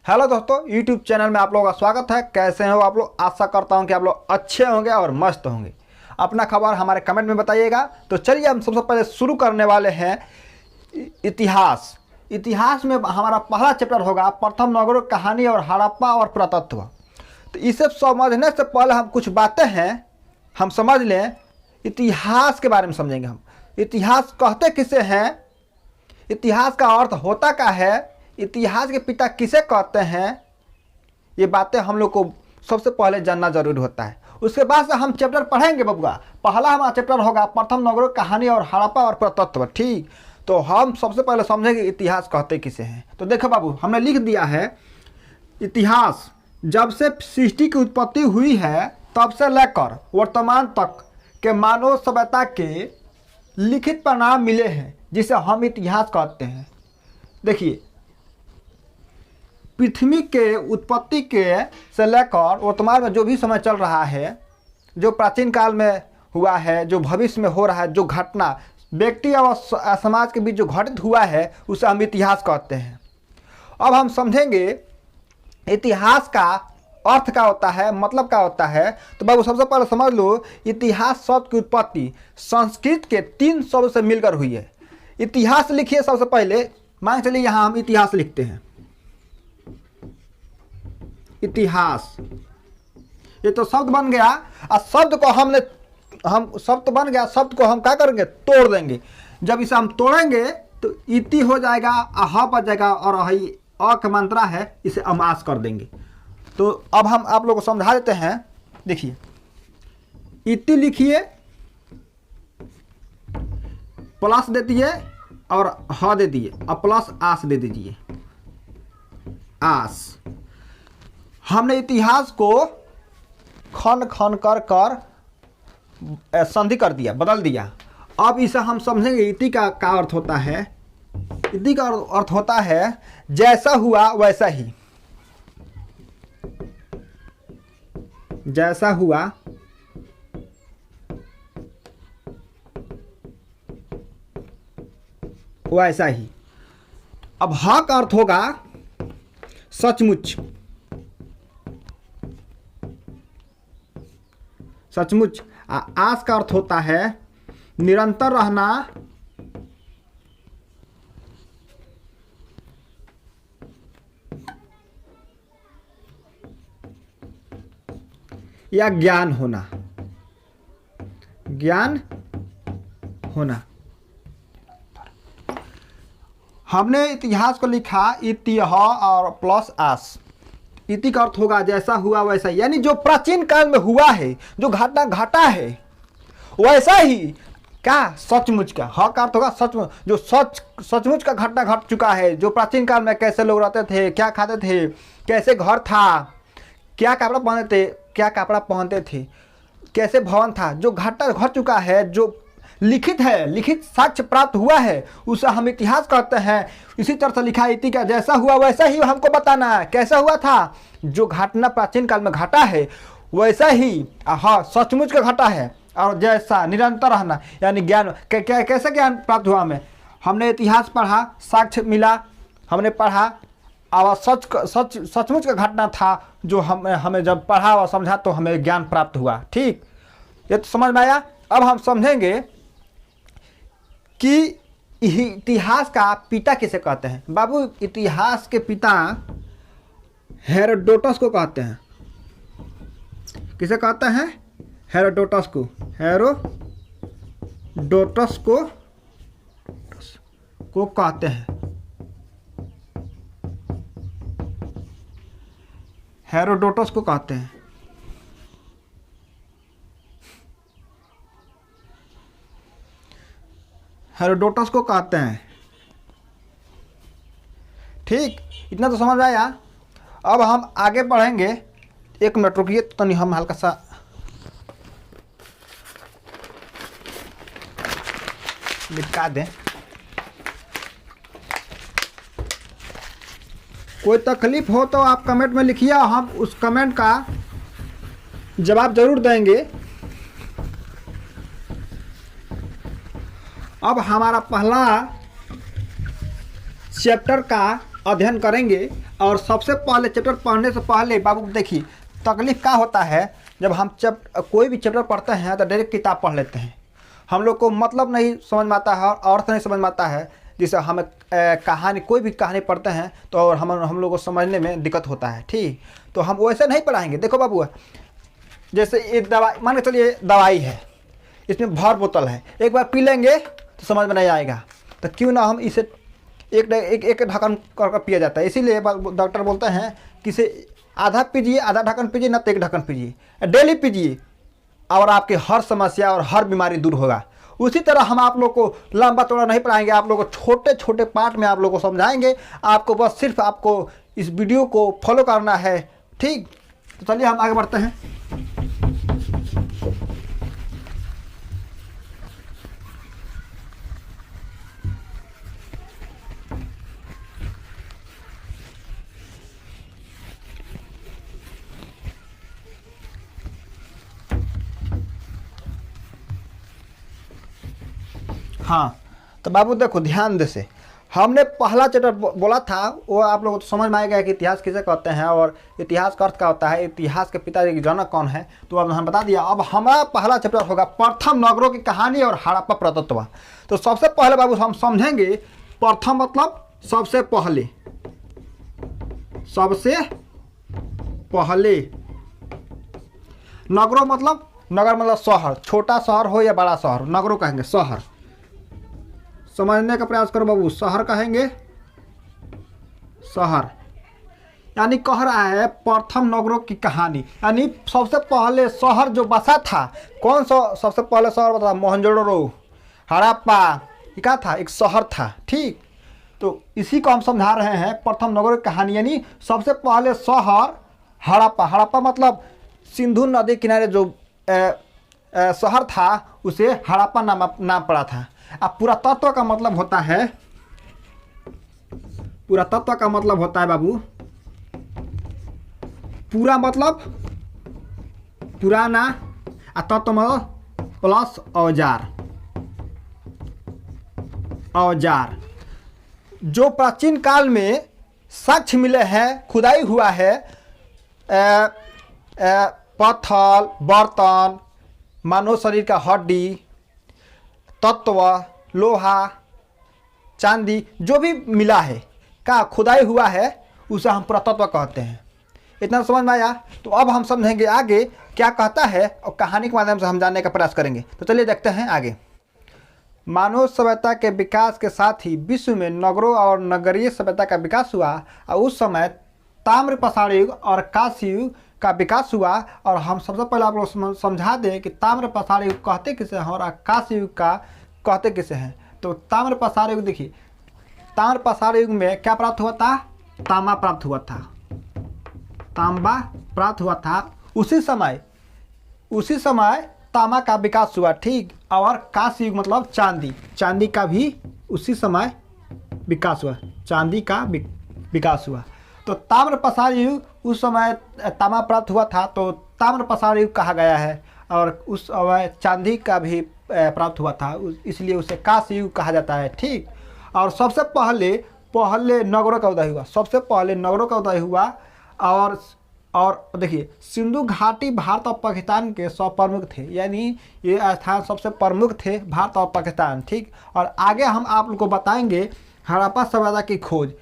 Hello दोस्तों, YouTube channel में आप लोगों का स्वागत है। कैसे हो आप लोग? आशा करता हूं कि आप लोग अच्छे होंगे और मस्त होंगे। अपना खबर हमारे कमेंट में बताइएगा। तो चलिए हम सबसे पहले शुरू करने वाले हैं इतिहास। इतिहास में हमारा पहला चैप्टर होगा प्रथम नगरों की कहानी और हड़प्पा और पुरातत्व। तो इसे समझने से पहले हम कुछ बातें हैं हम समझ लें। इतिहास के बारे में समझेंगे हम। इतिहास कहते किसे हैं, इतिहास का अर्थ होता क्या है, इतिहास के पिता किसे कहते हैं, ये बातें हम लोग को सबसे पहले जानना जरूरी होता है। उसके बाद से हम चैप्टर पढ़ेंगे बबुआ। पहला हमारा चैप्टर होगा प्रथम नगरों की कहानी और हड़प्पा और पुरातत्व। ठीक, तो हम सबसे पहले समझेंगे इतिहास कहते किसे हैं। तो देखो बाबू, हमने लिख दिया है इतिहास जब से सृष्टि की उत्पत्ति हुई है तब से लेकर वर्तमान तक के मानव सभ्यता के लिखित परिणाम मिले हैं, जिसे हम इतिहास कहते हैं। देखिए, पृथ्वी के उत्पत्ति के से लेकर वर्तमान में जो भी समय चल रहा है, जो प्राचीन काल में हुआ है, जो भविष्य में हो रहा है, जो घटना व्यक्ति और समाज के बीच जो घटित हुआ है, उसे हम इतिहास कहते हैं। अब हम समझेंगे इतिहास का अर्थ क्या होता है, मतलब क्या होता है। तो बाबू सबसे पहले समझ लो, इतिहास शब्द की उत्पत्ति संस्कृत के 3 शब्द से मिलकर हुई है। इतिहास लिखिए सबसे पहले, मान चलिए यहाँ हम इतिहास लिखते हैं। इतिहास ये तो शब्द बन गया, और शब्द को हम शब्द बन गया, शब्द को हम क्या करेंगे, तोड़ देंगे। जब इसे हम तोड़ेंगे तो इति हो जाएगा, अह बच जाएगा, और अ का मात्रा है, इसे अमास कर देंगे। तो अब हम आप लोगों को समझा देते हैं। देखिए, इति लिखिए, प्लस दे दिए और ह दे दिए, और प्लस आस दे दीजिए, आस। हमने इतिहास को खन खन कर कर संधि कर दिया, बदल दिया। अब इसे हम समझेंगे इति का अर्थ होता है, इति का अर्थ होता है जैसा हुआ वैसा ही। जैसा हुआ वैसा ही। अब ह का अर्थ होगा सचमुच। सचमुच। आस का अर्थ होता है निरंतर रहना या ज्ञान होना। ज्ञान होना। हमने इतिहास को लिखा इतिह और प्लस आस। इति का अर्थ होगा जैसा हुआ वैसा, यानी जो प्राचीन काल में हुआ है, जो घटना घटा है वैसा ही। क्या? सचमुच का। ह का अर्थ होगा सचमुच, जो सचमुच का घटना घट चुका है। जो प्राचीन काल में कैसे लोग रहते थे, क्या खाते थे, कैसे घर था, क्या कपड़ा पहनते थे, कैसे भवन था, जो घटना घट चुका है, जो लिखित है, लिखित साक्ष्य प्राप्त हुआ है, उसे हम इतिहास कहते हैं। इसी तरह से लिखा इति का जैसा हुआ वैसा ही हमको बताना है। कैसा हुआ था? जो घटना प्राचीन काल में घटा है वैसा ही, हाँ, सचमुच का घटा है। और जैसा निरंतर रहना, यानी ज्ञान। कैसे ज्ञान प्राप्त हुआ हमें? हमने इतिहास पढ़ा, साक्ष्य मिला, हमने पढ़ा, और सचमुच का घटना था, जो हमें जब पढ़ा और समझा तो हमें ज्ञान प्राप्त हुआ। ठीक, ये तो समझ में आया। अब हम समझेंगे कि इतिहास का पिता किसे कहते हैं। बाबू, इतिहास के पिता हेरोडोटस को कहते हैं। किसे कहते हैं? हेरोडोटस को। हेरोडोटस को कहते हैं। हेरोडोटस को कहते हैं। हेरोडोटस को कहते हैं। ठीक, इतना तो समझ आया। अब हम आगे बढ़ेंगे। 1 मिनट रुकिए, तो नहीं हम हल्का सा लिखा दें। कोई तकलीफ हो तो आप कमेंट में लिखिए, हम उस कमेंट का जवाब जरूर देंगे। अब हमारा पहला चैप्टर का अध्ययन करेंगे। और सबसे पहले चैप्टर पढ़ने से पहले बाबू देखिए तकलीफ क्या होता है, जब हम कोई भी चैप्टर पढ़ते हैं तो डायरेक्ट किताब पढ़ लेते हैं, हम लोग को मतलब नहीं समझ में आता है और अर्थ नहीं समझ में आता है। जैसे हम कहानी कोई भी कहानी पढ़ते हैं तो और हम लोग को समझने में दिक्कत होता है। ठीक, तो हम वैसे नहीं पढ़ाएंगे। देखो बाबू, जैसे ये दवाई मान के चलिए दवाई है, इसमें भर बोतल है, एक बार पी लेंगे तो समझ में नहीं आएगा, तो क्यों ना हम इसे एक ढक्कन कर पिया जाता है। इसीलिए डॉक्टर बोलते हैं कि इसे आधा पीजिए, आधा ढक्कन पीजिए, ना तो एक ढक्कन पीजिए, डेली पीजिए और आपकी हर समस्या और हर बीमारी दूर होगा। उसी तरह हम आप लोग को लंबा चौड़ा नहीं पढ़ाएंगे, आप लोग को छोटे छोटे पार्ट में आप लोग को समझाएंगे। आपको बस सिर्फ आपको इस वीडियो को फॉलो करना है। ठीक, तो चलिए हम आगे बढ़ते हैं। हाँ, तो बाबू देखो ध्यान दे से, हमने पहला चैप्टर बोला था वो आप लोगों को समझ में आएगा कि इतिहास किसे कहते हैं और इतिहास का अर्थ क्या होता है, इतिहास के पिताजी की जनक कौन है, तो अब हम बता दिया। अब हमारा पहला चैप्टर होगा प्रथम नगरों की कहानी और हड़प्पा पुरातत्व। तो सबसे पहले बाबू हम समझेंगे प्रथम मतलब सबसे पहले, सबसे पहले। नगरों मतलब, नगर मतलब शहर, छोटा शहर हो या बड़ा शहर, नगरों कहेंगे शहर। समझने का प्रयास करो बाबू, शहर कहेंगे शहर, यानी कह रहा है प्रथम नगरों की कहानी, यानी सबसे पहले शहर जो बसा था। कौन सा सबसे पहले शहर बता? मोहनजोदड़ो, हड़प्पा, ये क्या था? एक शहर था। ठीक, तो इसी को हम समझा रहे हैं प्रथम नगरों की कहानी, यानी सबसे पहले शहर हड़प्पा। हड़प्पा मतलब सिंधु नदी किनारे जो शहर था उसे हड़प्पा नाम पड़ा था। अब पुरातत्व का मतलब होता है, पुरातत्व का मतलब होता है बाबू, पूरा मतलब पुराना, तत्व मतलब प्लस औजार। औजार जो प्राचीन काल में साक्ष्य मिले हैं, खुदाई हुआ है, पत्थर, बर्तन, मानव शरीर का हड्डी, तत्व, लोहा, चांदी, जो भी मिला है का खुदाई हुआ है उसे हम पुरातत्व कहते हैं। इतना समझ में आया? तो अब हम समझेंगे आगे क्या कहता है और कहानी के माध्यम से हम जानने का प्रयास करेंगे। तो चलिए देखते हैं आगे। मानव सभ्यता के विकास के साथ ही विश्व में नगरों और नगरीय सभ्यता का विकास हुआ और उस समय ताम्र पाषाण युग और कांस्य युग का विकास हुआ। और हम सबसे पहले आप लोग समझा दें कि ताम्र पाषाण युग कहते किसे हैं और कांस्य युग का कहते किसे हैं। तो ताम्र पाषाण युग देखिए, ताम्र पाषाण युग में क्या प्राप्त हुआ था? तांबा प्राप्त हुआ था, तांबा प्राप्त हुआ था। उसी समय तांबा का विकास हुआ। ठीक, और कांस्य युग मतलब चांदी, चांदी का भी उसी समय विकास हुआ, चांदी का विकास हुआ। तो ताम्र पाषाण युग उस समय तांबा प्राप्त हुआ था तो ताम्र पाषाण युग कहा गया है। और उस समय चांदी का भी प्राप्त हुआ था, इसलिए उसे कांस्य युग कहा जाता है। ठीक, और सबसे पहले नगरों का उदय हुआ, सबसे पहले नगरों का उदय हुआ। और देखिए सिंधु घाटी भारत और पाकिस्तान के 100 प्रमुख थे, यानी ये स्थान सबसे प्रमुख थे भारत और पाकिस्तान। ठीक, और आगे हम आप लोग को बताएंगे हड़प्पा सभ्यता की खोज।